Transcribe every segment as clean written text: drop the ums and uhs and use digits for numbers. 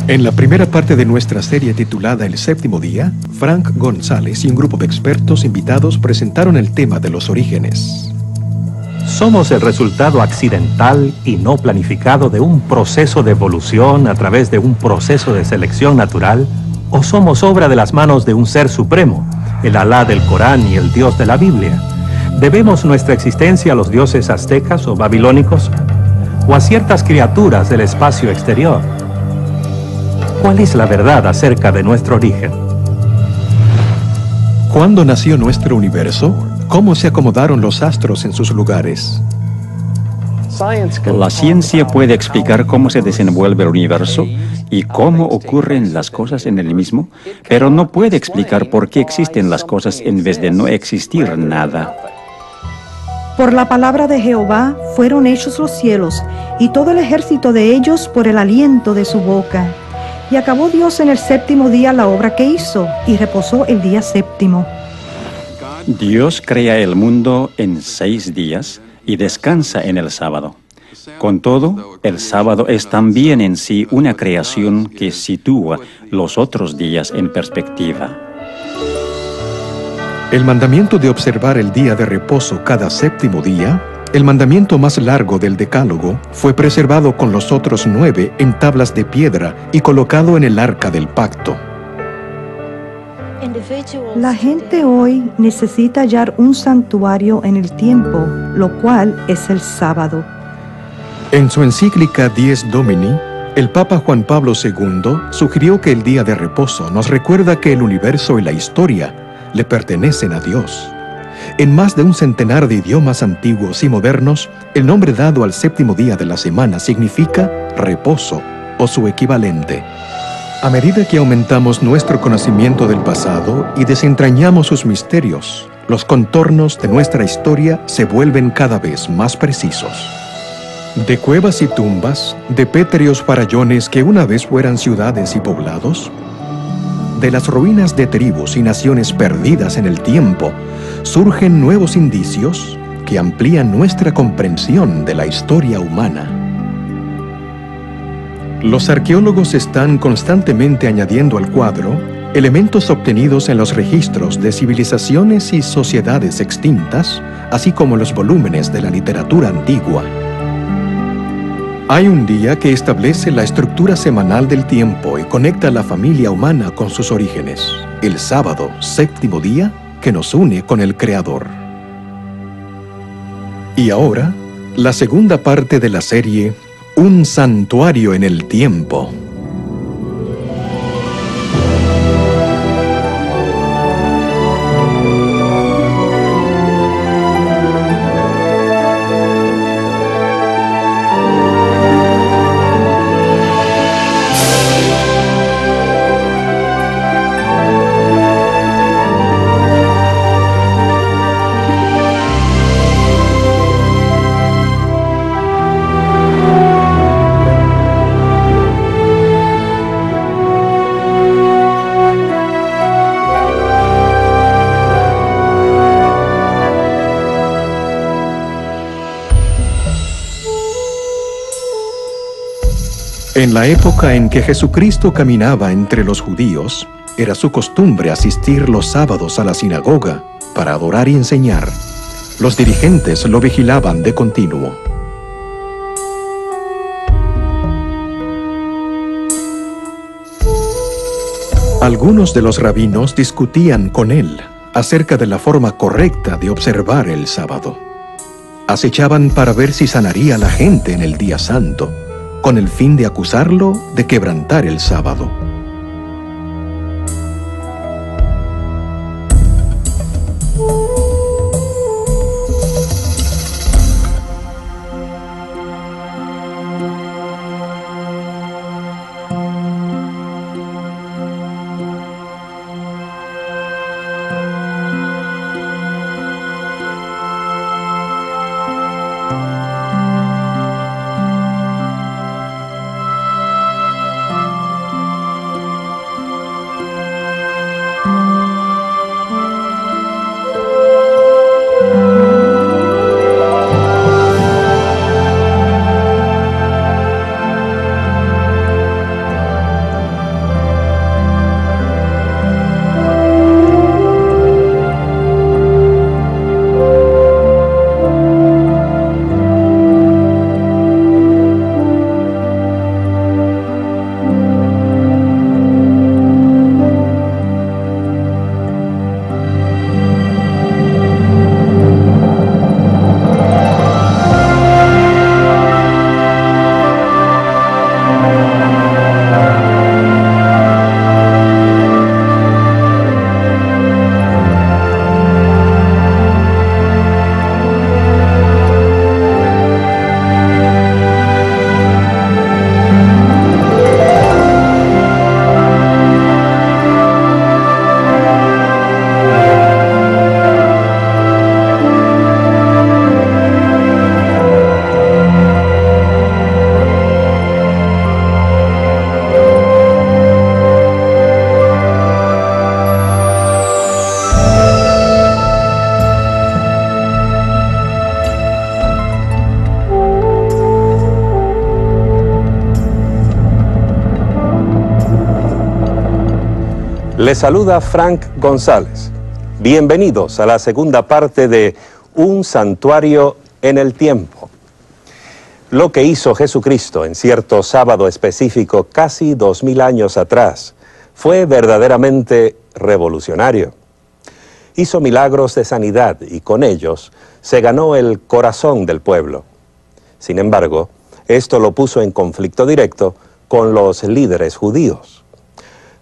En la primera parte de nuestra serie titulada El Séptimo Día, Frank González y un grupo de expertos invitados presentaron el tema de los orígenes. Somos el resultado accidental y no planificado de un proceso de evolución a través de un proceso de selección natural, o somos obra de las manos de un ser supremo, el Alá del Corán y el Dios de la Biblia. ¿Debemos nuestra existencia a los dioses aztecas o babilónicos, o a ciertas criaturas del espacio exterior? ¿Cuál es la verdad acerca de nuestro origen? ¿Cuándo nació nuestro universo? ¿Cómo se acomodaron los astros en sus lugares? La ciencia puede explicar cómo se desenvuelve el universo y cómo ocurren las cosas en el mismo, pero no puede explicar por qué existen las cosas en vez de no existir nada. Por la palabra de Jehová fueron hechos los cielos, y todo el ejército de ellos por el aliento de su boca. Y acabó Dios en el séptimo día la obra que hizo, y reposó el día séptimo. Dios crea el mundo en 6 días y descansa en el sábado. Con todo, el sábado es también en sí una creación que sitúa los otros días en perspectiva. El mandamiento de observar el día de reposo cada séptimo día, el mandamiento más largo del Decálogo, fue preservado con los otros 9 en tablas de piedra y colocado en el arca del pacto. La gente hoy necesita hallar un santuario en el tiempo, lo cual es el sábado. En su encíclica Dies Domini, el Papa Juan Pablo II sugirió que el día de reposo nos recuerda que el universo y la historia le pertenecen a Dios. En más de un centenar de idiomas antiguos y modernos, el nombre dado al séptimo día de la semana significa reposo o su equivalente. A medida que aumentamos nuestro conocimiento del pasado y desentrañamos sus misterios, los contornos de nuestra historia se vuelven cada vez más precisos. De cuevas y tumbas, de pétreos farallones que una vez fueran ciudades y poblados, de las ruinas de tribus y naciones perdidas en el tiempo, surgen nuevos indicios que amplían nuestra comprensión de la historia humana. Los arqueólogos están constantemente añadiendo al cuadro elementos obtenidos en los registros de civilizaciones y sociedades extintas, así como los volúmenes de la literatura antigua. Hay un día que establece la estructura semanal del tiempo y conecta a la familia humana con sus orígenes, el sábado, séptimo día, que nos une con el Creador. Y ahora, la segunda parte de la serie, Un santuario en el tiempo. En la época en que Jesucristo caminaba entre los judíos, era su costumbre asistir los sábados a la sinagoga para adorar y enseñar. Los dirigentes lo vigilaban de continuo. Algunos de los rabinos discutían con él acerca de la forma correcta de observar el sábado. Acechaban para ver si sanaría a la gente en el día santo, con el fin de acusarlo de quebrantar el sábado. Les saluda Frank González. Bienvenidos a la segunda parte de Un santuario en el tiempo. Lo que hizo Jesucristo en cierto sábado específico casi 2000 años atrás fue verdaderamente revolucionario. Hizo milagros de sanidad y con ellos se ganó el corazón del pueblo. Sin embargo, esto lo puso en conflicto directo con los líderes judíos.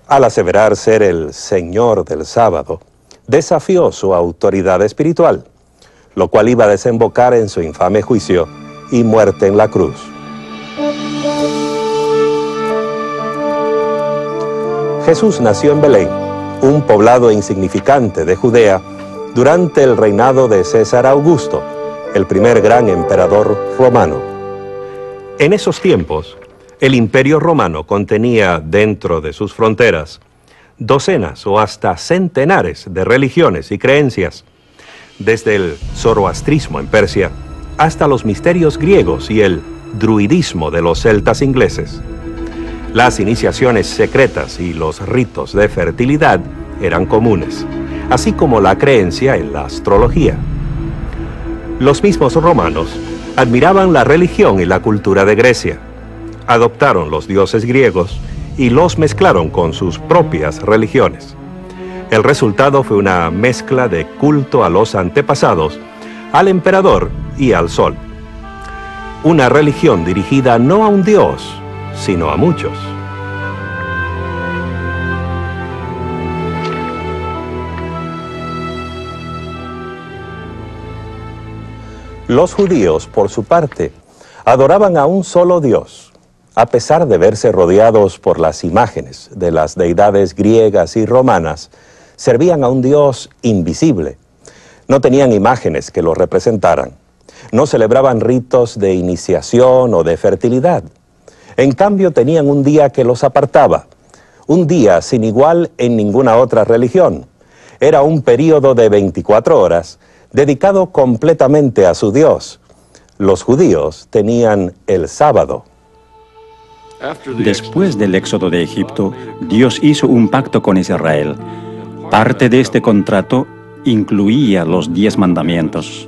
Al aseverar ser el Señor del sábado, desafió su autoridad espiritual, lo cual iba a desembocar en su infame juicio y muerte en la cruz. Jesús nació en Belén, un poblado insignificante de Judea, durante el reinado de César Augusto, el primer gran emperador romano. En esos tiempos, el Imperio Romano contenía dentro de sus fronteras docenas o hasta centenares de religiones y creencias, desde el zoroastrismo en Persia hasta los misterios griegos y el druidismo de los celtas ingleses. Las iniciaciones secretas y los ritos de fertilidad eran comunes, así como la creencia en la astrología. Los mismos romanos admiraban la religión y la cultura de Grecia. Adoptaron los dioses griegos y los mezclaron con sus propias religiones. El resultado fue una mezcla de culto a los antepasados, al emperador y al sol. Una religión dirigida no a un dios, sino a muchos. Los judíos, por su parte, adoraban a un solo Dios. A pesar de verse rodeados por las imágenes de las deidades griegas y romanas, servían a un Dios invisible. No tenían imágenes que lo representaran. No celebraban ritos de iniciación o de fertilidad. En cambio, tenían un día que los apartaba, un día sin igual en ninguna otra religión. Era un período de 24 horas dedicado completamente a su Dios. Los judíos tenían el sábado. Después del éxodo de Egipto, Dios hizo un pacto con Israel. Parte de este contrato incluía los 10 mandamientos.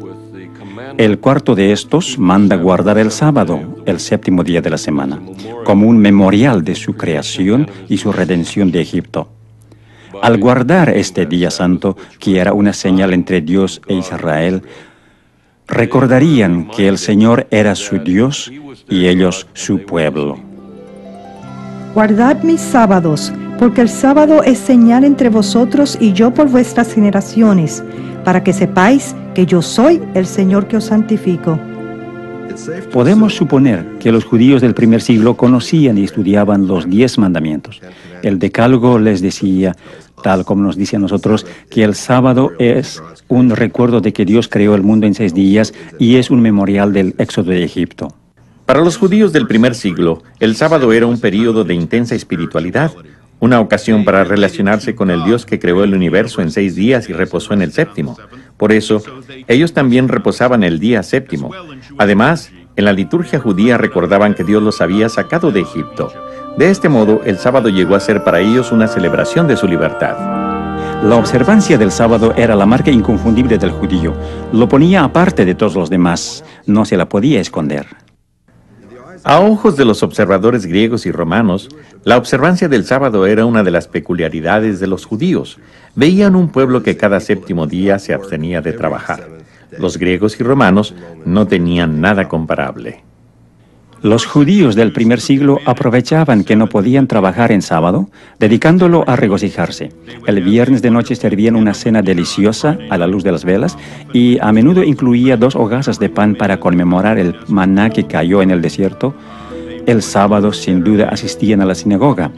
El cuarto de estos manda guardar el sábado, el séptimo día de la semana, como un memorial de su creación y su redención de Egipto. Al guardar este día santo, que era una señal entre Dios e Israel, recordarían que el Señor era su Dios y ellos su pueblo. Guardad mis sábados, porque el sábado es señal entre vosotros y yo por vuestras generaciones, para que sepáis que yo soy el Señor que os santifico. Podemos suponer que los judíos del primer siglo conocían y estudiaban los 10 mandamientos. El Decálogo les decía, tal como nos dice a nosotros, que el sábado es un recuerdo de que Dios creó el mundo en 6 días y es un memorial del éxodo de Egipto. Para los judíos del primer siglo, el sábado era un período de intensa espiritualidad, una ocasión para relacionarse con el Dios que creó el universo en 6 días y reposó en el séptimo. Por eso, ellos también reposaban el día séptimo. Además, en la liturgia judía recordaban que Dios los había sacado de Egipto. De este modo, el sábado llegó a ser para ellos una celebración de su libertad. La observancia del sábado era la marca inconfundible del judío. Lo ponía aparte de todos los demás. No se la podía esconder. A ojos de los observadores griegos y romanos, la observancia del sábado era una de las peculiaridades de los judíos. Veían un pueblo que cada séptimo día se abstenía de trabajar. Los griegos y romanos no tenían nada comparable. Los judíos del primer siglo aprovechaban que no podían trabajar en sábado, dedicándolo a regocijarse. El viernes de noche servían una cena deliciosa a la luz de las velas y a menudo incluía 2 hogazas de pan para conmemorar el maná que cayó en el desierto. El sábado, sin duda, asistían a la sinagoga.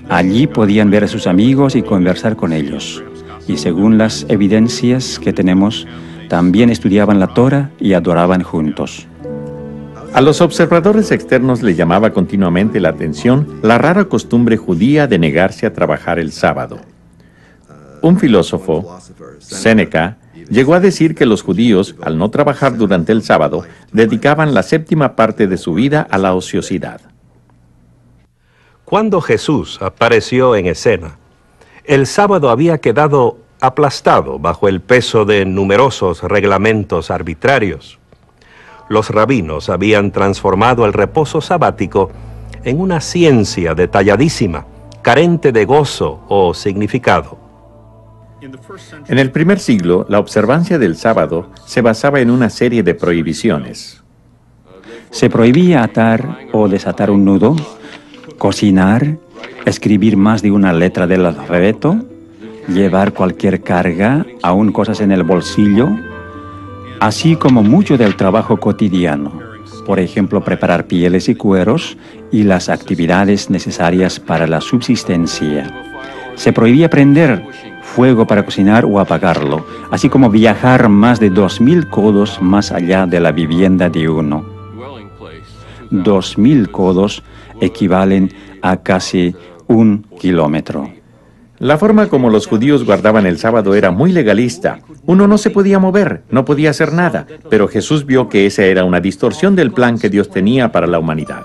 Allí podían ver a sus amigos y conversar con ellos. Y según las evidencias que tenemos, también estudiaban la Torah y adoraban juntos. A los observadores externos les llamaba continuamente la atención la rara costumbre judía de negarse a trabajar el sábado. Un filósofo, Séneca, llegó a decir que los judíos, al no trabajar durante el sábado, dedicaban la 7ª parte de su vida a la ociosidad. Cuando Jesús apareció en escena, El sábado había quedado aplastado bajo el peso de numerosos reglamentos arbitrarios. Los rabinos habían transformado el reposo sabático en una ciencia detalladísima, carente de gozo o significado. En el primer siglo, la observancia del sábado se basaba en una serie de prohibiciones. Se prohibía atar o desatar un nudo, cocinar, escribir más de una letra del alfabeto, llevar cualquier carga, aun cosas en el bolsillo, así como mucho del trabajo cotidiano, por ejemplo, preparar pieles y cueros y las actividades necesarias para la subsistencia. Se prohibía prender fuego para cocinar o apagarlo, así como viajar más de 2000 codos más allá de la vivienda de uno. 2000 codos equivalen a casi 1 kilómetro. La forma como los judíos guardaban el sábado era muy legalista. Uno no se podía mover, no podía hacer nada, pero Jesús vio que esa era una distorsión del plan que Dios tenía para la humanidad.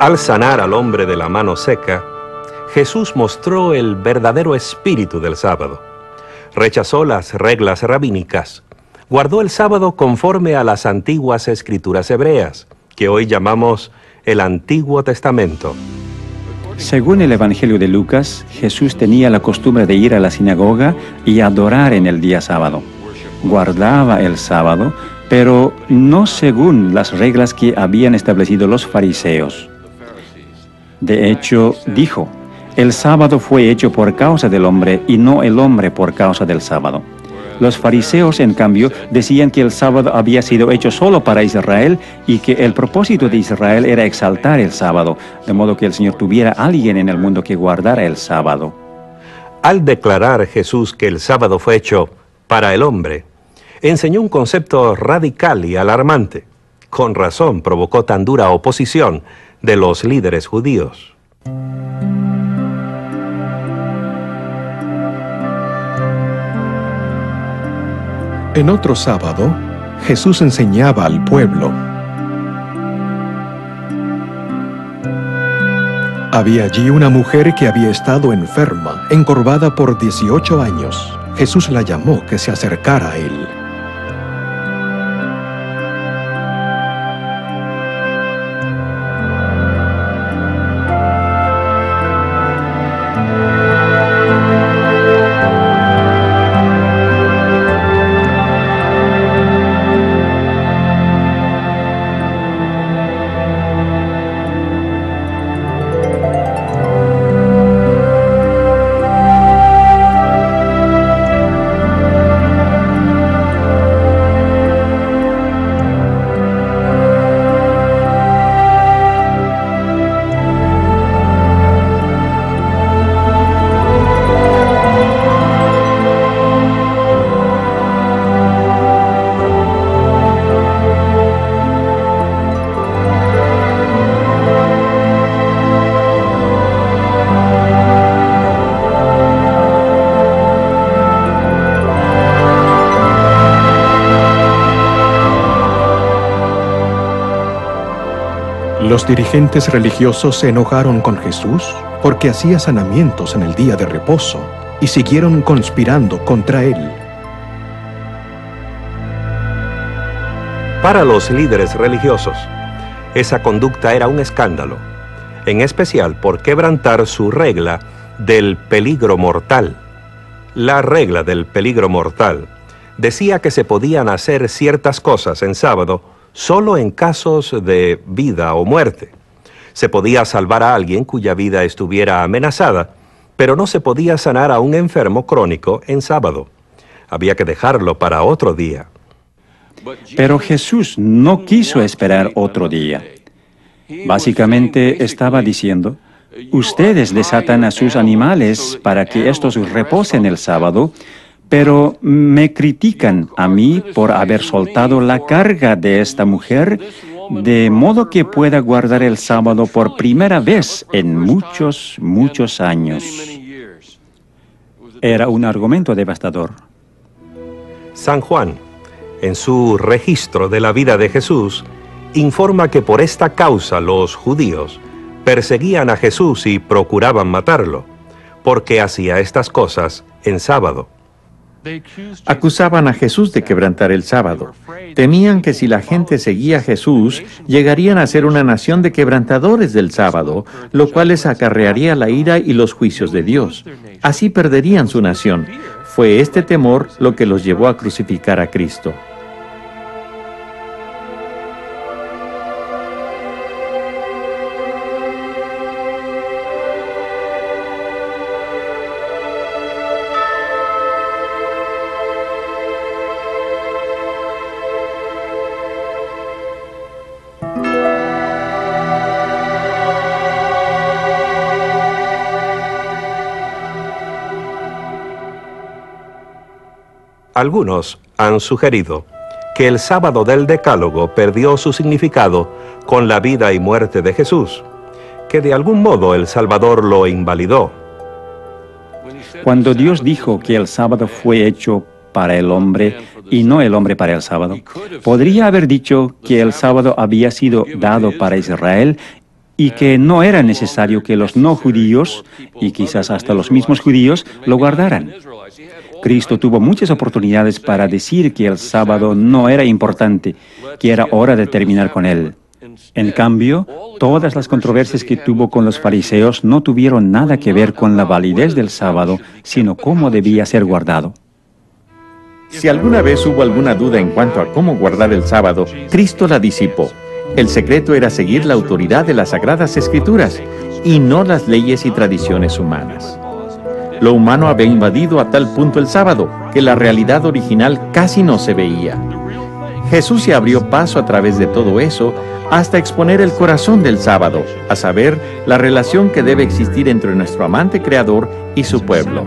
Al sanar al hombre de la mano seca, Jesús mostró el verdadero espíritu del sábado. Rechazó las reglas rabínicas. Guardó el sábado conforme a las antiguas escrituras hebreas, que hoy llamamos el Antiguo Testamento. Según el Evangelio de Lucas, Jesús tenía la costumbre de ir a la sinagoga y adorar en el día sábado. Guardaba el sábado, pero no según las reglas que habían establecido los fariseos. De hecho, dijo, el sábado fue hecho por causa del hombre y no el hombre por causa del sábado. Los fariseos, en cambio, decían que el sábado había sido hecho solo para Israel y que el propósito de Israel era exaltar el sábado, de modo que el Señor tuviera a alguien en el mundo que guardara el sábado. Al declarar Jesús que el sábado fue hecho para el hombre, enseñó un concepto radical y alarmante. Con razón provocó tan dura oposición de los líderes judíos. En otro sábado, Jesús enseñaba al pueblo. Había allí una mujer que había estado enferma, encorvada por 18 años. Jesús la llamó que se acercara a él. Los dirigentes religiosos se enojaron con Jesús porque hacía sanamientos en el día de reposo y siguieron conspirando contra él. Para los líderes religiosos, esa conducta era un escándalo, en especial por quebrantar su regla del peligro mortal. La regla del peligro mortal decía que se podían hacer ciertas cosas en sábado solo en casos de vida o muerte. Se podía salvar a alguien cuya vida estuviera amenazada, pero no se podía sanar a un enfermo crónico en sábado. Había que dejarlo para otro día. Pero Jesús no quiso esperar otro día. Básicamente estaba diciendo, ustedes desatan a sus animales para que estos reposen el sábado, pero me critican a mí por haber soltado la carga de esta mujer, de modo que pueda guardar el sábado por primera vez en muchos años. Era un argumento devastador. San Juan, en su registro de la vida de Jesús, informa que por esta causa los judíos perseguían a Jesús y procuraban matarlo, porque hacía estas cosas en sábado. Acusaban a Jesús de quebrantar el sábado. Temían que si la gente seguía a Jesús, llegarían a ser una nación de quebrantadores del sábado, lo cual les acarrearía la ira y los juicios de Dios. Así perderían su nación. Fue este temor lo que los llevó a crucificar a Cristo. Algunos han sugerido que el sábado del Decálogo perdió su significado con la vida y muerte de Jesús, que de algún modo el Salvador lo invalidó. Cuando Dios dijo que el sábado fue hecho para el hombre y no el hombre para el sábado, podría haber dicho que el sábado había sido dado para Israel y que no era necesario que los no judíos, y quizás hasta los mismos judíos, lo guardaran. Cristo tuvo muchas oportunidades para decir que el sábado no era importante, que era hora de terminar con él. En cambio, todas las controversias que tuvo con los fariseos no tuvieron nada que ver con la validez del sábado, sino cómo debía ser guardado. Si alguna vez hubo alguna duda en cuanto a cómo guardar el sábado, Cristo la disipó. El secreto era seguir la autoridad de las Sagradas Escrituras y no las leyes y tradiciones humanas. Lo humano había invadido a tal punto el sábado que la realidad original casi no se veía. Jesús se abrió paso a través de todo eso hasta exponer el corazón del sábado, a saber, la relación que debe existir entre nuestro amante Creador y su pueblo.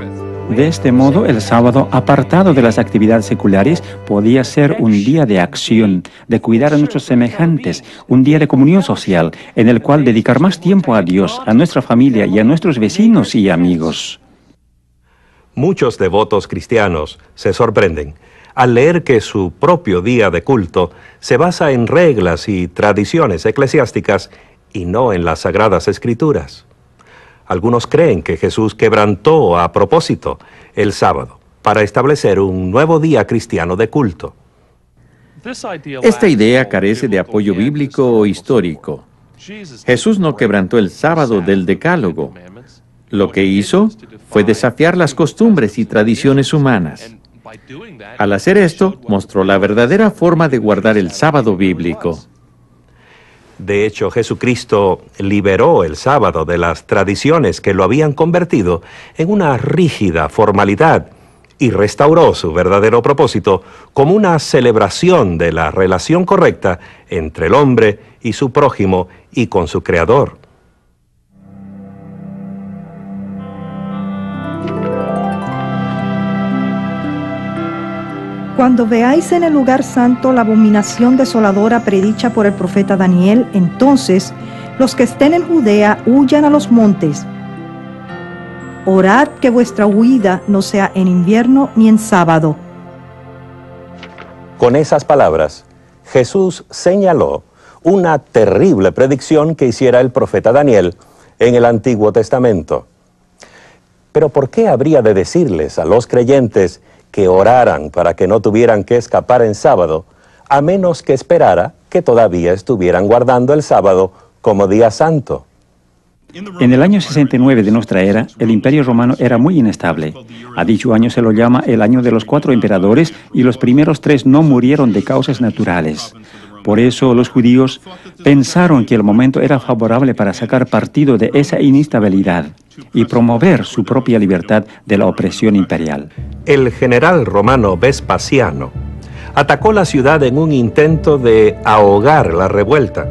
De este modo, el sábado, apartado de las actividades seculares, podía ser un día de acción, de cuidar a nuestros semejantes, un día de comunión social, en el cual dedicar más tiempo a Dios, a nuestra familia y a nuestros vecinos y amigos. Muchos devotos cristianos se sorprenden al leer que su propio día de culto se basa en reglas y tradiciones eclesiásticas y no en las Sagradas Escrituras. Algunos creen que Jesús quebrantó a propósito el sábado para establecer un nuevo día cristiano de culto. Esta idea carece de apoyo bíblico o histórico. Jesús no quebrantó el sábado del Decálogo. Lo que hizo fue desafiar las costumbres y tradiciones humanas. Al hacer esto, mostró la verdadera forma de guardar el sábado bíblico. De hecho, Jesucristo liberó el sábado de las tradiciones que lo habían convertido en una rígida formalidad y restauró su verdadero propósito como una celebración de la relación correcta entre el hombre y su prójimo y con su Creador. Cuando veáis en el lugar santo la abominación desoladora predicha por el profeta Daniel, entonces los que estén en Judea huyan a los montes. Orad que vuestra huida no sea en invierno ni en sábado. Con esas palabras, Jesús señaló una terrible predicción que hiciera el profeta Daniel en el Antiguo Testamento. Pero ¿por qué habría de decirles a los creyentes que oraran para que no tuvieran que escapar en sábado, a menos que esperara que todavía estuvieran guardando el sábado como día santo? En el año 69 de nuestra era, el Imperio Romano era muy inestable. A dicho año se lo llama el año de los 4 emperadores y los primeros 3 no murieron de causas naturales. Por eso los judíos pensaron que el momento era favorable para sacar partido de esa inestabilidad y promover su propia libertad de la opresión imperial. El general romano Vespasiano atacó la ciudad en un intento de ahogar la revuelta.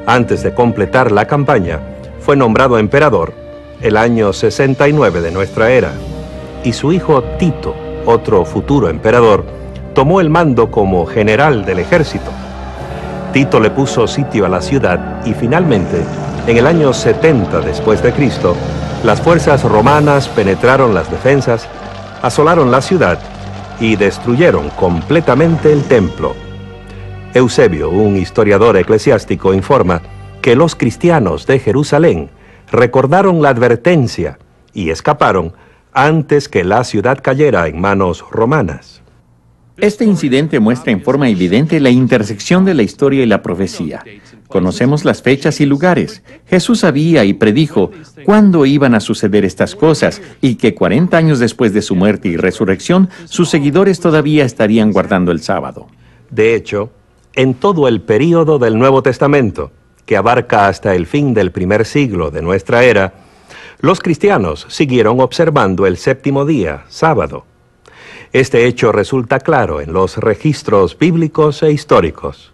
Antes de completar la campaña, fue nombrado emperador el año 69 de nuestra era, y su hijo Tito, otro futuro emperador, tomó el mando como general del ejército. Tito le puso sitio a la ciudad y finalmente, en el año 70 después de Cristo, las fuerzas romanas penetraron las defensas, asolaron la ciudad y destruyeron completamente el templo. Eusebio, un historiador eclesiástico, informa que los cristianos de Jerusalén recordaron la advertencia y escaparon antes que la ciudad cayera en manos romanas. Este incidente muestra en forma evidente la intersección de la historia y la profecía. Conocemos las fechas y lugares. Jesús sabía y predijo cuándo iban a suceder estas cosas y que 40 años después de su muerte y resurrección, sus seguidores todavía estarían guardando el sábado. De hecho, en todo el período del Nuevo Testamento, que abarca hasta el fin del primer siglo de nuestra era, los cristianos siguieron observando el séptimo día, sábado. Este hecho resulta claro en los registros bíblicos e históricos.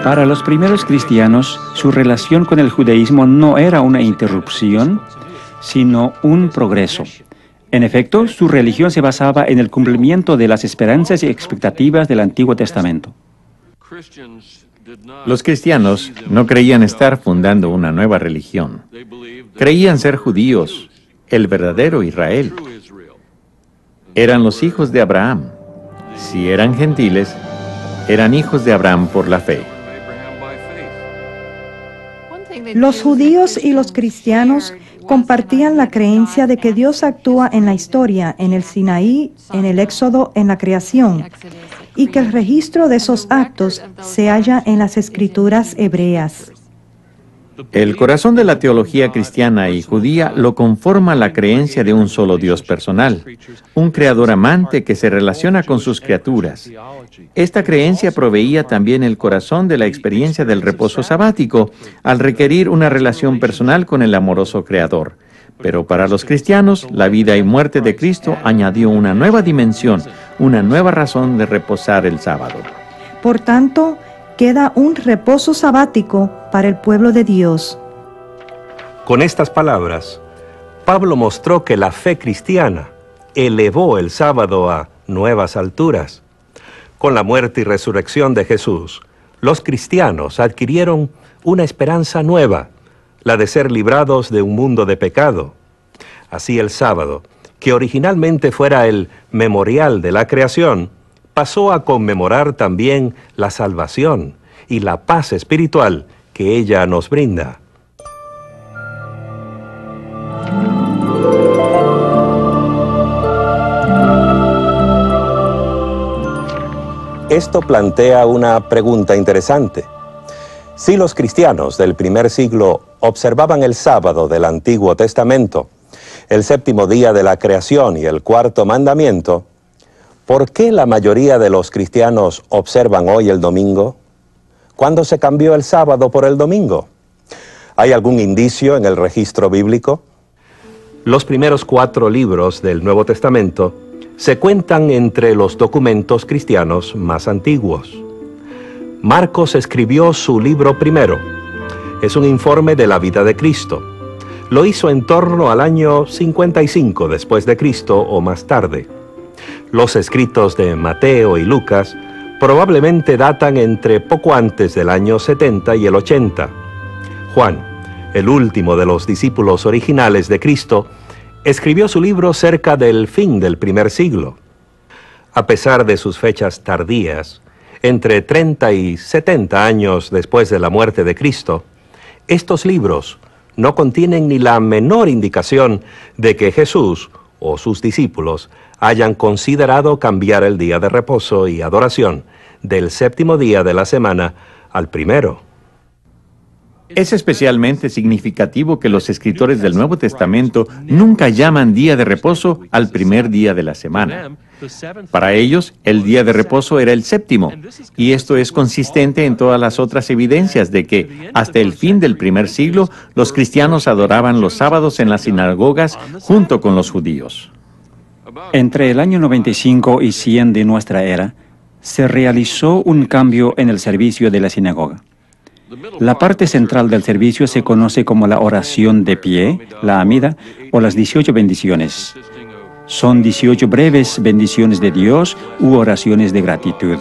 Para los primeros cristianos, su relación con el judaísmo no era una interrupción, sino un progreso. En efecto, su religión se basaba en el cumplimiento de las esperanzas y expectativas del Antiguo Testamento. Los cristianos no creían estar fundando una nueva religión. Creían ser judíos, el verdadero Israel. Eran los hijos de Abraham. Si eran gentiles, eran hijos de Abraham por la fe. Los judíos y los cristianos compartían la creencia de que Dios actúa en la historia, en el Sinaí, en el Éxodo, en la creación, y que el registro de esos actos se halla en las escrituras hebreas. El corazón de la teología cristiana y judía lo conforma la creencia de un solo Dios personal, un creador amante que se relaciona con sus criaturas. Esta creencia proveía también el corazón de la experiencia del reposo sabático, al requerir una relación personal con el amoroso creador. Pero para los cristianos, la vida y muerte de Cristo añadió una nueva dimensión, una nueva razón de reposar el sábado. Por tanto, queda un reposo sabático para el pueblo de Dios. Con estas palabras, Pablo mostró que la fe cristiana elevó el sábado a nuevas alturas. Con la muerte y resurrección de Jesús, los cristianos adquirieron una esperanza nueva, la de ser librados de un mundo de pecado. Así el sábado, que originalmente fuera el memorial de la creación, pasó a conmemorar también la salvación y la paz espiritual que ella nos brinda. Esto plantea una pregunta interesante. Si los cristianos del primer siglo observaban el sábado del Antiguo Testamento, el séptimo día de la creación y el cuarto mandamiento, ¿por qué la mayoría de los cristianos observan hoy el domingo? ¿Cuándo se cambió el sábado por el domingo? ¿Hay algún indicio en el registro bíblico? Los primeros 4 libros del Nuevo Testamento se cuentan entre los documentos cristianos más antiguos. Marcos escribió su libro primero. Es un informe de la vida de Cristo. Lo hizo en torno al año 55 después de Cristo o más tarde. Los escritos de Mateo y Lucas probablemente datan entre poco antes del año 70 y el 80. Juan, el último de los discípulos originales de Cristo, escribió su libro cerca del fin del primer siglo. A pesar de sus fechas tardías, entre 30 y 70 años después de la muerte de Cristo, estos libros no contienen ni la menor indicación de que Jesús o sus discípulos hayan considerado cambiar el día de reposo y adoración del séptimo día de la semana al primero. Es especialmente significativo que los escritores del Nuevo Testamento nunca llaman día de reposo al primer día de la semana. Para ellos, el día de reposo era el séptimo, y esto es consistente en todas las otras evidencias de que, hasta el fin del primer siglo, los cristianos adoraban los sábados en las sinagogas junto con los judíos. Entre el año 95 y 100 de nuestra era, se realizó un cambio en el servicio de la sinagoga. La parte central del servicio se conoce como la oración de pie, la amida, o las 18 bendiciones. Son 18 breves bendiciones de Dios u oraciones de gratitud.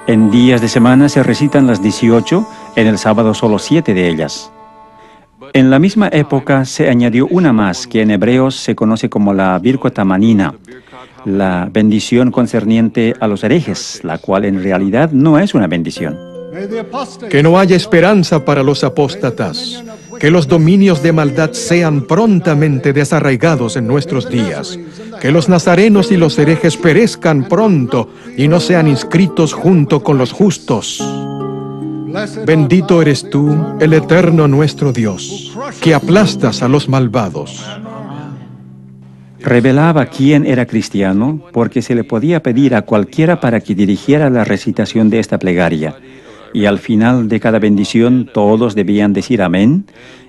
En días de semana se recitan las 18, en el sábado solo 7 de ellas. En la misma época se añadió una más, que en hebreos se conoce como la Birkot Hamanina, la bendición concerniente a los herejes, la cual en realidad no es una bendición. Que no haya esperanza para los apóstatas, que los dominios de maldad sean prontamente desarraigados en nuestros días, que los nazarenos y los herejes perezcan pronto y no sean inscritos junto con los justos. Bendito eres tú, el eterno nuestro Dios, que aplastas a los malvados. Revelaba quién era cristiano porque se le podía pedir a cualquiera para que dirigiera la recitación de esta plegaria. Y al final de cada bendición todos debían decir amén,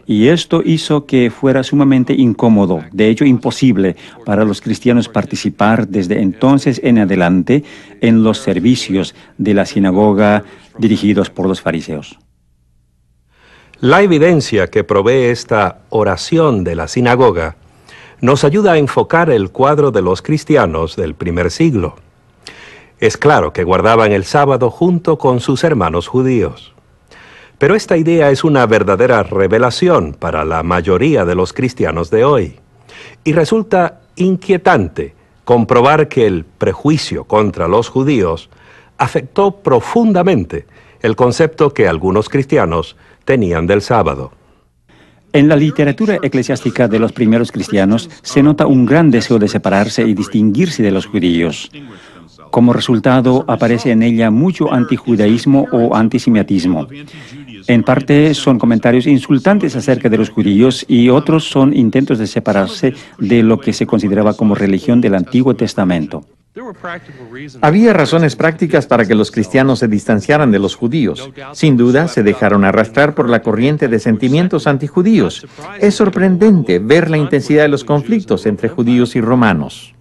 y esto hizo que fuera sumamente incómodo, de hecho imposible, para los cristianos participar desde entonces en adelante en los servicios de la sinagoga dirigidos por los fariseos. La evidencia que provee esta oración de la sinagoga nos ayuda a enfocar el cuadro de los cristianos del primer siglo. Es claro que guardaban el sábado junto con sus hermanos judíos. Pero esta idea es una verdadera revelación para la mayoría de los cristianos de hoy. Y resulta inquietante comprobar que el prejuicio contra los judíos afectó profundamente el concepto que algunos cristianos tenían del sábado. En la literatura eclesiástica de los primeros cristianos se nota un gran deseo de separarse y distinguirse de los judíos. Como resultado, aparece en ella mucho antijudaísmo o antisemitismo. En parte son comentarios insultantes acerca de los judíos y otros son intentos de separarse de lo que se consideraba como religión del Antiguo Testamento. Había razones prácticas para que los cristianos se distanciaran de los judíos. Sin duda, se dejaron arrastrar por la corriente de sentimientos antijudíos. Es sorprendente ver la intensidad de los conflictos entre judíos y romanos.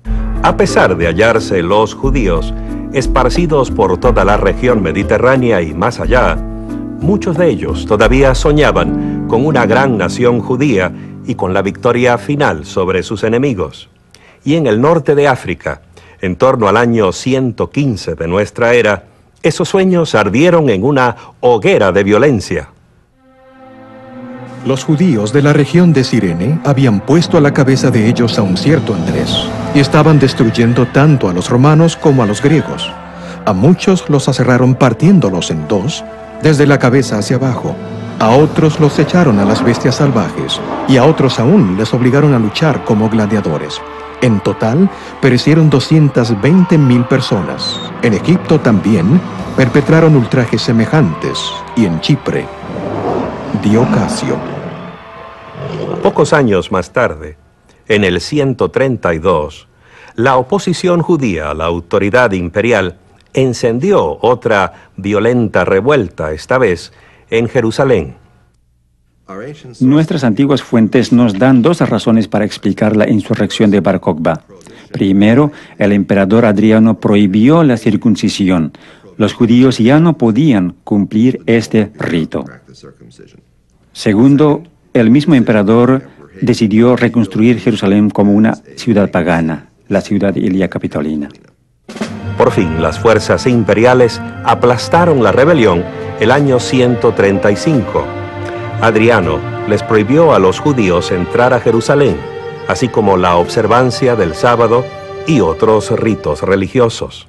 A pesar de hallarse los judíos esparcidos por toda la región mediterránea y más allá, muchos de ellos todavía soñaban con una gran nación judía y con la victoria final sobre sus enemigos. Y en el norte de África, en torno al año 115 de nuestra era, esos sueños ardieron en una hoguera de violencia. Los judíos de la región de Cirene habían puesto a la cabeza de ellos a un cierto Andrés, y estaban destruyendo tanto a los romanos como a los griegos. A muchos los aserraron partiéndolos en dos, desde la cabeza hacia abajo. A otros los echaron a las bestias salvajes, y a otros aún les obligaron a luchar como gladiadores. En total, perecieron 220.000 personas. En Egipto también perpetraron ultrajes semejantes, y en Chipre, Diocasio. Pocos años más tarde, en el 132, la oposición judía a la autoridad imperial encendió otra violenta revuelta, esta vez en Jerusalén. Nuestras antiguas fuentes nos dan dos razones para explicar la insurrección de Bar Kokhba. Primero, el emperador Adriano prohibió la circuncisión. Los judíos ya no podían cumplir este rito. Segundo, el mismo emperador decidió reconstruir Jerusalén como una ciudad pagana, la ciudad Ilia Capitolina. Por fin, las fuerzas imperiales aplastaron la rebelión el año 135. Adriano les prohibió a los judíos entrar a Jerusalén, así como la observancia del sábado y otros ritos religiosos.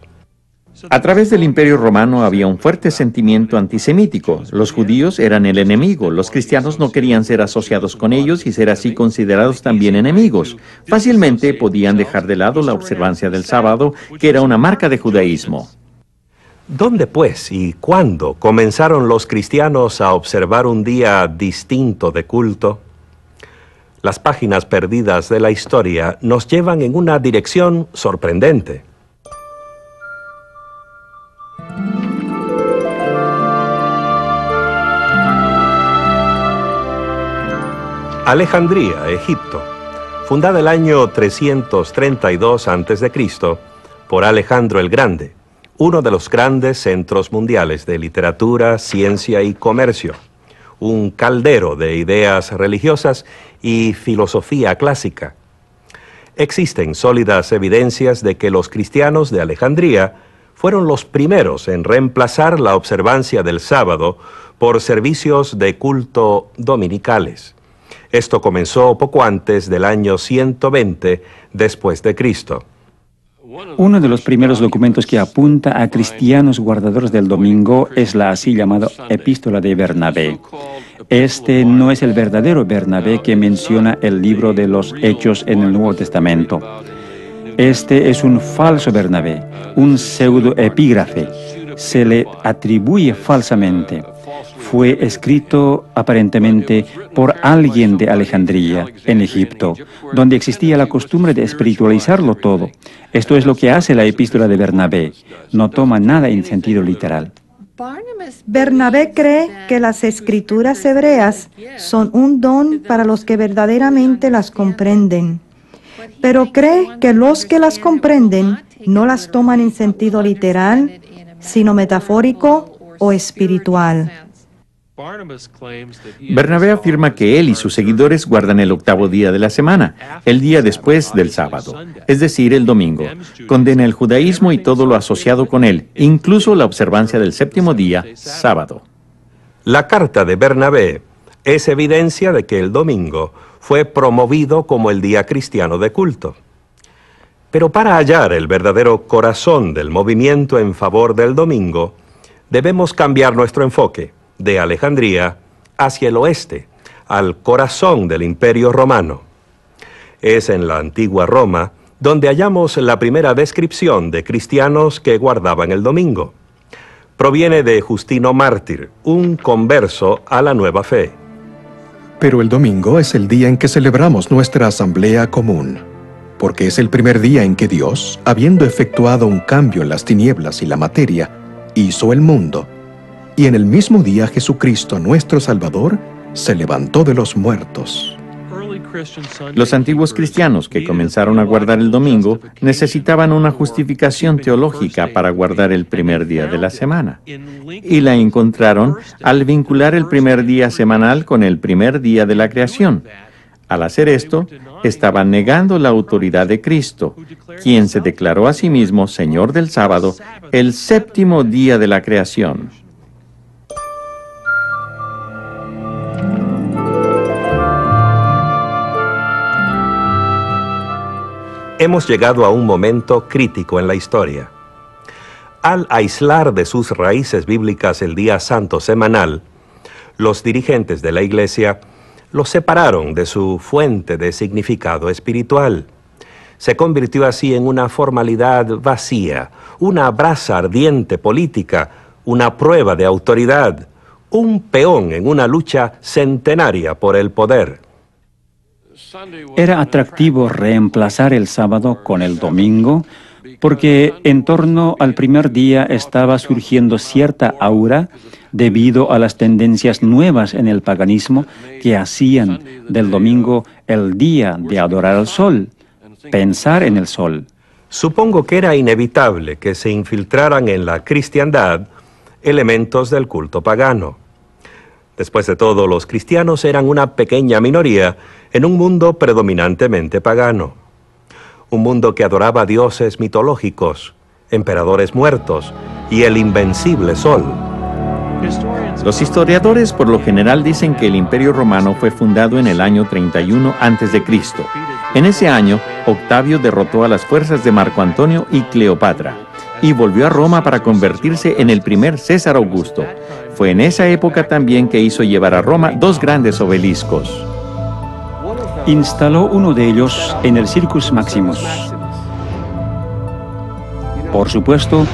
A través del Imperio Romano había un fuerte sentimiento antisemítico. Los judíos eran el enemigo, los cristianos no querían ser asociados con ellos y ser así considerados también enemigos. Fácilmente podían dejar de lado la observancia del sábado, que era una marca de judaísmo. ¿Dónde, pues, y cuándo comenzaron los cristianos a observar un día distinto de culto? Las páginas perdidas de la historia nos llevan en una dirección sorprendente. Alejandría, Egipto, fundada el año 332 a.C. por Alejandro el Grande, uno de los grandes centros mundiales de literatura, ciencia y comercio, un caldero de ideas religiosas y filosofía clásica. Existen sólidas evidencias de que los cristianos de Alejandría fueron los primeros en reemplazar la observancia del sábado por servicios de culto dominicales. Esto comenzó poco antes del año 120 después de Cristo. Uno de los primeros documentos que apunta a cristianos guardadores del domingo es la así llamada Epístola de Bernabé. Este no es el verdadero Bernabé que menciona el libro de los Hechos en el Nuevo Testamento. Este es un falso Bernabé, un pseudoepígrafe. Se le atribuye falsamente. Fue escrito aparentemente por alguien de Alejandría, en Egipto, donde existía la costumbre de espiritualizarlo todo. Esto es lo que hace la Epístola de Bernabé. No toma nada en sentido literal. Bernabé cree que las escrituras hebreas son un don para los que verdaderamente las comprenden, pero cree que los que las comprenden no las toman en sentido literal, sino metafórico o espiritual. Bernabé afirma que él y sus seguidores guardan el octavo día de la semana, el día después del sábado, es decir, el domingo. Condena el judaísmo y todo lo asociado con él, incluso la observancia del séptimo día, sábado. La carta de Bernabé es evidencia de que el domingo fue promovido como el día cristiano de culto. Pero para hallar el verdadero corazón del movimiento en favor del domingo, debemos cambiar nuestro enfoque de Alejandría hacia el oeste, al corazón del Imperio Romano. Es en la antigua Roma donde hallamos la primera descripción de cristianos que guardaban el domingo. Proviene de Justino Mártir, un converso a la nueva fe. Pero el domingo es el día en que celebramos nuestra asamblea común, porque es el primer día en que Dios, habiendo efectuado un cambio en las tinieblas y la materia, hizo el mundo. Y en el mismo día Jesucristo, nuestro Salvador, se levantó de los muertos. Los antiguos cristianos que comenzaron a guardar el domingo necesitaban una justificación teológica para guardar el primer día de la semana. Y la encontraron al vincular el primer día semanal con el primer día de la creación. Al hacer esto, estaban negando la autoridad de Cristo, quien se declaró a sí mismo Señor del sábado, el séptimo día de la creación. Hemos llegado a un momento crítico en la historia. Al aislar de sus raíces bíblicas el día santo semanal, los dirigentes de la Iglesia lo separaron de su fuente de significado espiritual. Se convirtió así en una formalidad vacía, una brasa ardiente política, una prueba de autoridad, un peón en una lucha centenaria por el poder. Era atractivo reemplazar el sábado con el domingo, porque en torno al primer día estaba surgiendo cierta aura debido a las tendencias nuevas en el paganismo que hacían del domingo el día de adorar al sol, pensar en el sol. Supongo que era inevitable que se infiltraran en la cristiandad elementos del culto pagano. Después de todo, los cristianos eran una pequeña minoría en un mundo predominantemente pagano. Un mundo que adoraba dioses mitológicos, emperadores muertos y el invencible sol. Los historiadores por lo general dicen que el Imperio Romano fue fundado en el año 31 a.C. En ese año, Octavio derrotó a las fuerzas de Marco Antonio y Cleopatra y volvió a Roma para convertirse en el primer César Augusto. Fue en esa época también que hizo llevar a Roma dos grandes obeliscos. Instaló uno de ellos en el Circus Maximus. Por supuesto,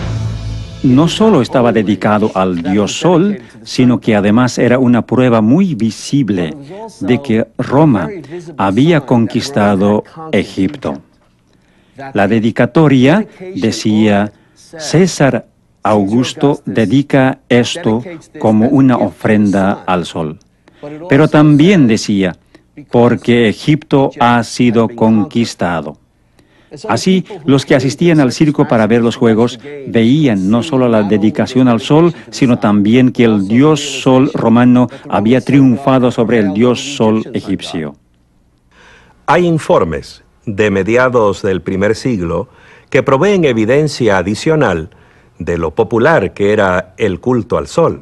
no solo estaba dedicado al dios Sol, sino que además era una prueba muy visible de que Roma había conquistado Egipto. La dedicatoria decía: César Augusto dedica esto como una ofrenda al sol. Pero también decía: porque Egipto ha sido conquistado. Así, los que asistían al circo para ver los juegos veían no solo la dedicación al sol, sino también que el dios sol romano había triunfado sobre el dios sol egipcio. Hay informes de mediados del primer siglo que proveen evidencia adicional de lo popular que era el culto al sol.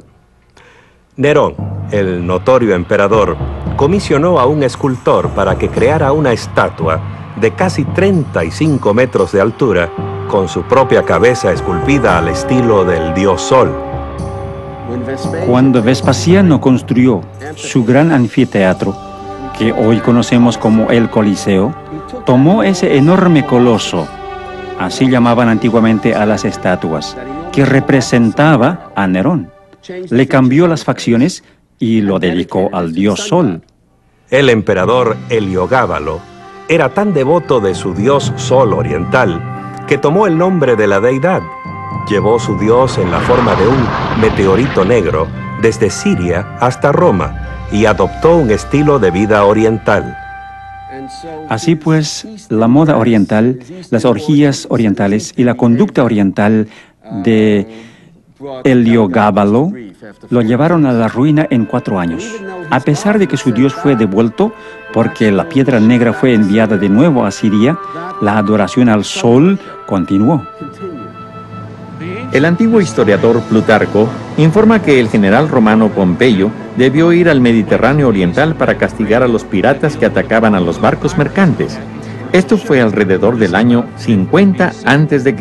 Nerón, el notorio emperador, comisionó a un escultor para que creara una estatua de casi 35 metros de altura, con su propia cabeza esculpida al estilo del dios Sol. Cuando Vespasiano construyó su gran anfiteatro, que hoy conocemos como el Coliseo, tomó ese enorme coloso, así llamaban antiguamente a las estatuas, que representaba a Nerón. Le cambió las facciones y lo dedicó al dios Sol. El emperador Heliogábalo era tan devoto de su dios Sol oriental que tomó el nombre de la deidad. Llevó su dios en la forma de un meteorito negro desde Siria hasta Roma y adoptó un estilo de vida oriental. Así pues, la moda oriental, las orgías orientales y la conducta oriental de Heliogábalo lo llevaron a la ruina en 4 años. A pesar de que su dios fue devuelto, porque la piedra negra fue enviada de nuevo a Siria, la adoración al sol continuó. El antiguo historiador Plutarco informa que el general romano Pompeyo debió ir al Mediterráneo oriental para castigar a los piratas que atacaban a los barcos mercantes. Esto fue alrededor del año 50 a.C.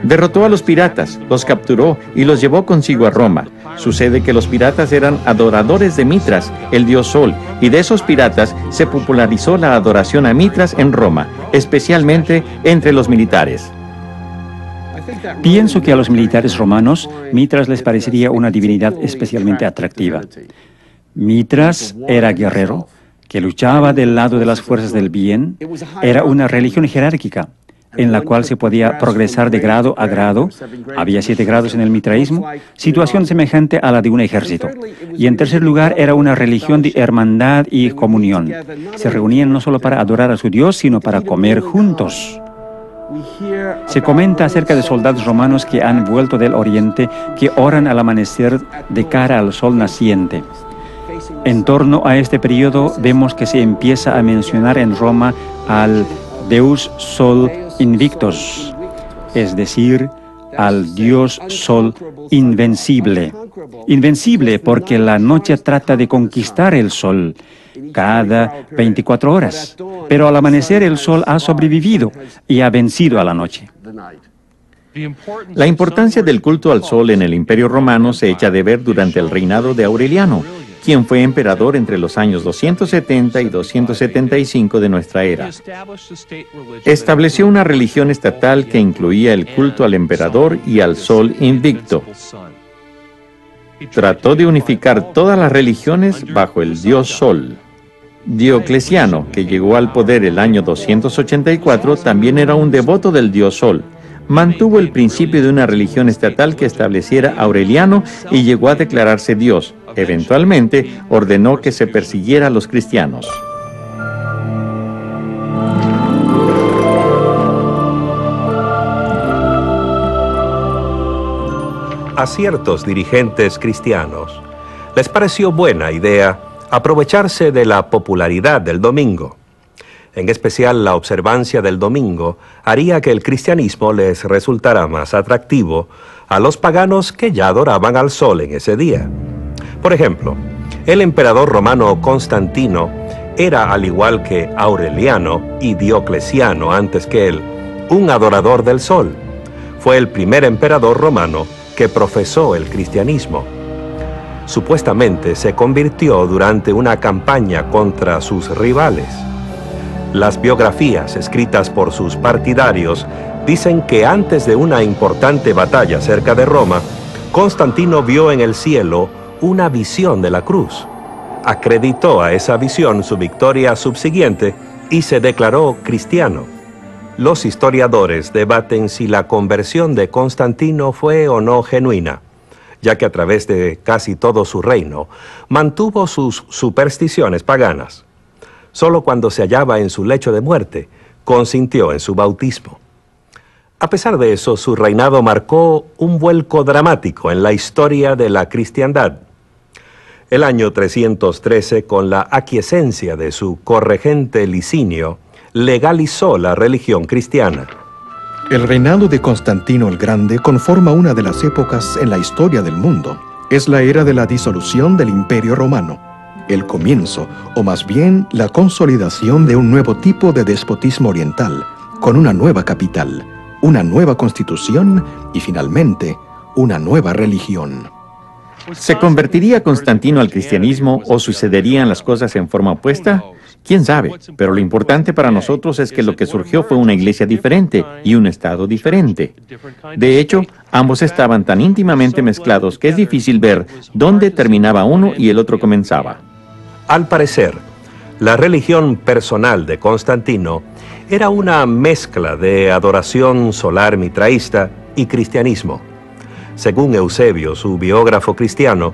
Derrotó a los piratas, los capturó y los llevó consigo a Roma. Sucede que los piratas eran adoradores de Mitras, el dios Sol, y de esos piratas se popularizó la adoración a Mitras en Roma, especialmente entre los militares. Pienso que a los militares romanos, Mitras les parecería una divinidad especialmente atractiva. Mitras era guerrero, que luchaba del lado de las fuerzas del bien. Era una religión jerárquica, en la cual se podía progresar de grado a grado. Había 7 grados en el mitraísmo, situación semejante a la de un ejército. Y en tercer lugar, era una religión de hermandad y comunión. Se reunían no solo para adorar a su Dios, sino para comer juntos. Se comenta acerca de soldados romanos que han vuelto del oriente, que oran al amanecer de cara al sol naciente. En torno a este periodo vemos que se empieza a mencionar en Roma al Deus Sol Invictus, es decir, al dios Sol invencible. Invencible porque la noche trata de conquistar el sol cada 24 horas, pero al amanecer el sol ha sobrevivido y ha vencido a la noche. La importancia del culto al sol en el Imperio Romano se echa de ver durante el reinado de Aureliano, quien fue emperador entre los años 270 y 275 de nuestra era. Estableció una religión estatal que incluía el culto al emperador y al sol invicto. Trató de unificar todas las religiones bajo el dios Sol. Diocleciano, que llegó al poder el año 284, también era un devoto del dios Sol. Mantuvo el principio de una religión estatal que estableciera Aureliano y llegó a declararse Dios. Eventualmente, ordenó que se persiguiera a los cristianos. A ciertos dirigentes cristianos les pareció buena idea aprovecharse de la popularidad del domingo. En especial, la observancia del domingo haría que el cristianismo les resultara más atractivo a los paganos que ya adoraban al sol en ese día. Por ejemplo, el emperador romano Constantino era, al igual que Aureliano y Diocleciano antes que él, un adorador del sol. Fue el primer emperador romano que profesó el cristianismo. Supuestamente se convirtió durante una campaña contra sus rivales. Las biografías escritas por sus partidarios dicen que antes de una importante batalla cerca de Roma, Constantino vio en el cielo una visión de la cruz. Acreditó a esa visión su victoria subsiguiente y se declaró cristiano. Los historiadores debaten si la conversión de Constantino fue o no genuina, ya que a través de casi todo su reino mantuvo sus supersticiones paganas. Solo cuando se hallaba en su lecho de muerte, consintió en su bautismo. A pesar de eso, su reinado marcó un vuelco dramático en la historia de la cristiandad. El año 313, con la aquiescencia de su corregente Licinio, legalizó la religión cristiana. El reinado de Constantino el Grande conforma una de las épocas en la historia del mundo. Es la era de la disolución del Imperio Romano. el comienzo, o más bien la consolidación de un nuevo tipo de despotismo oriental, con una nueva capital, una nueva constitución y finalmente una nueva religión. ¿Se convertiría Constantino al cristianismo o sucederían las cosas en forma opuesta? ¿Quién sabe? Pero lo importante para nosotros es que lo que surgió fue una iglesia diferente y un estado diferente. De hecho, ambos estaban tan íntimamente mezclados que es difícil ver dónde terminaba uno y el otro comenzaba. Al parecer, la religión personal de Constantino era una mezcla de adoración solar mitraísta y cristianismo. Según Eusebio, su biógrafo cristiano,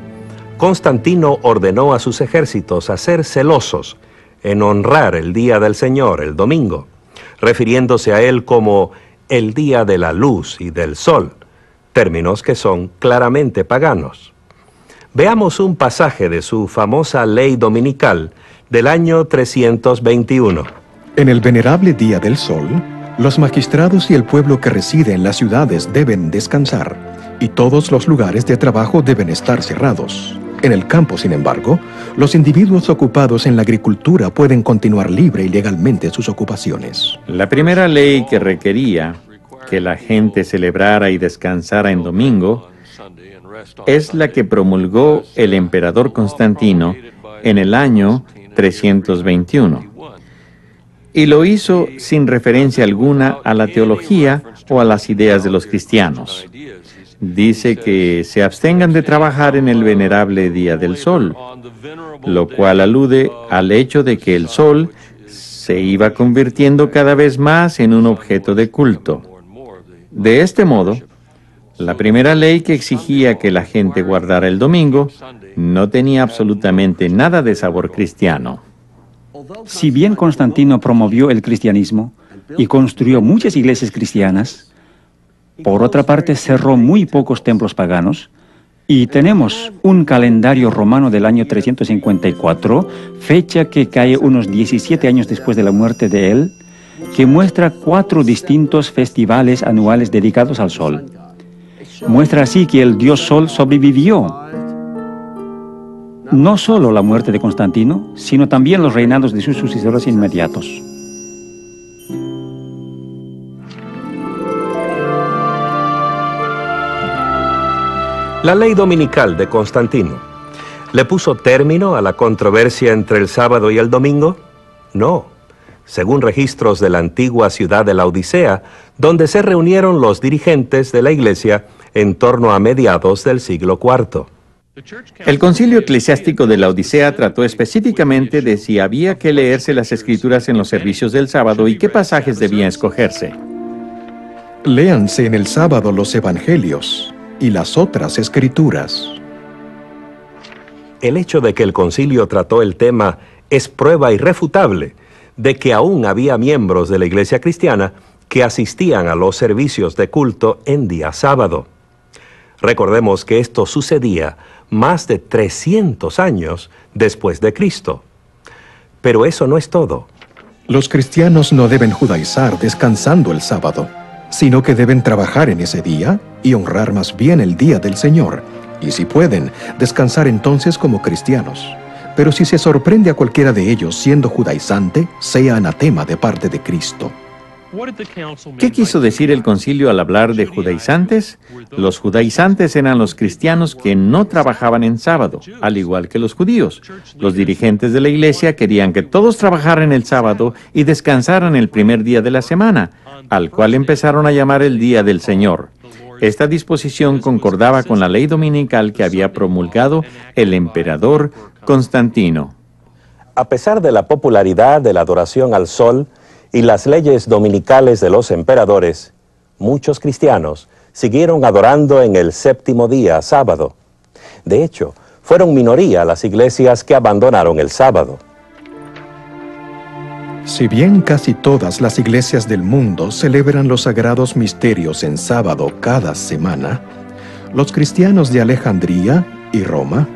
Constantino ordenó a sus ejércitos a ser celosos en honrar el día del Señor, el domingo, refiriéndose a él como el día de la luz y del sol, términos que son claramente paganos. Veamos un pasaje de su famosa ley dominical del año 321. En el venerable día del sol, los magistrados y el pueblo que reside en las ciudades deben descansar, y todos los lugares de trabajo deben estar cerrados. En el campo, sin embargo, los individuos ocupados en la agricultura pueden continuar libre y legalmente sus ocupaciones. La primera ley que requería que la gente celebrara y descansara en domingo es la que promulgó el emperador Constantino en el año 321. Y lo hizo sin referencia alguna a la teología o a las ideas de los cristianos. Dice que se abstengan de trabajar en el venerable día del sol, lo cual alude al hecho de que el sol se iba convirtiendo cada vez más en un objeto de culto. De este modo, la primera ley que exigía que la gente guardara el domingo no tenía absolutamente nada de sabor cristiano. Si bien Constantino promovió el cristianismo y construyó muchas iglesias cristianas, por otra parte cerró muy pocos templos paganos, y tenemos un calendario romano del año 354, fecha que cae unos 17 años después de la muerte de él, que muestra 4 distintos festivales anuales dedicados al sol. Muestra así que el dios Sol sobrevivió. No solo la muerte de Constantino, sino también los reinados de sus sucesores inmediatos. La ley dominical de Constantino, ¿le puso término a la controversia entre el sábado y el domingo? No. Según registros de la antigua ciudad de la Odisea, donde se reunieron los dirigentes de la iglesia en torno a mediados del siglo IV. El concilio eclesiástico de la Odisea trató específicamente de si había que leerse las escrituras en los servicios del sábado y qué pasajes debían escogerse. Léanse en el sábado los evangelios y las otras escrituras. El hecho de que el concilio trató el tema es prueba irrefutable de que aún había miembros de la iglesia cristiana que asistían a los servicios de culto en día sábado. Recordemos que esto sucedía más de 300 años después de Cristo. Pero eso no es todo. Los cristianos no deben judaizar descansando el sábado, sino que deben trabajar en ese día y honrar más bien el día del Señor, y si pueden, descansar entonces como cristianos. Pero si se sorprende a cualquiera de ellos siendo judaizante, sea anatema de parte de Cristo. ¿Qué quiso decir el concilio al hablar de judaizantes? Los judaizantes eran los cristianos que no trabajaban en sábado, al igual que los judíos. Los dirigentes de la iglesia querían que todos trabajaran el sábado y descansaran el primer día de la semana, al cual empezaron a llamar el Día del Señor. Esta disposición concordaba con la ley dominical que había promulgado el emperador Constantino. A pesar de la popularidad de la adoración al sol y las leyes dominicales de los emperadores, muchos cristianos siguieron adorando en el séptimo día, sábado. De hecho, fueron minoría las iglesias que abandonaron el sábado. Si bien casi todas las iglesias del mundo celebran los sagrados misterios en sábado cada semana, los cristianos de Alejandría y Roma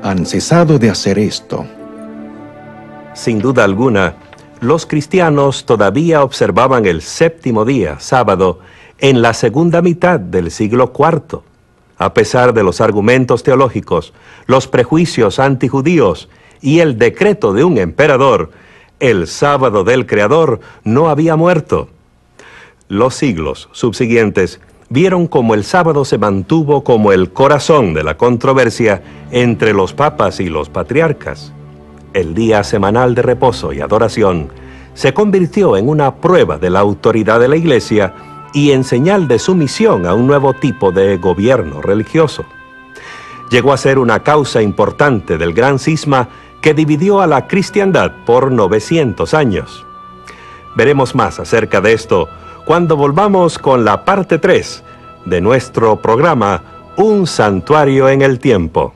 han cesado de hacer esto. Sin duda alguna, los cristianos todavía observaban el séptimo día, sábado, en la segunda mitad del siglo IV. A pesar de los argumentos teológicos, los prejuicios antijudíos y el decreto de un emperador, el sábado del Creador no había muerto. Los siglos subsiguientes vieron cómo el sábado se mantuvo como el corazón de la controversia entre los papas y los patriarcas. El día semanal de reposo y adoración se convirtió en una prueba de la autoridad de la Iglesia y en señal de sumisión a un nuevo tipo de gobierno religioso. Llegó a ser una causa importante del gran cisma que dividió a la cristiandad por 900 años. Veremos más acerca de esto cuando volvamos con la parte 3 de nuestro programa Un Santuario en el Tiempo.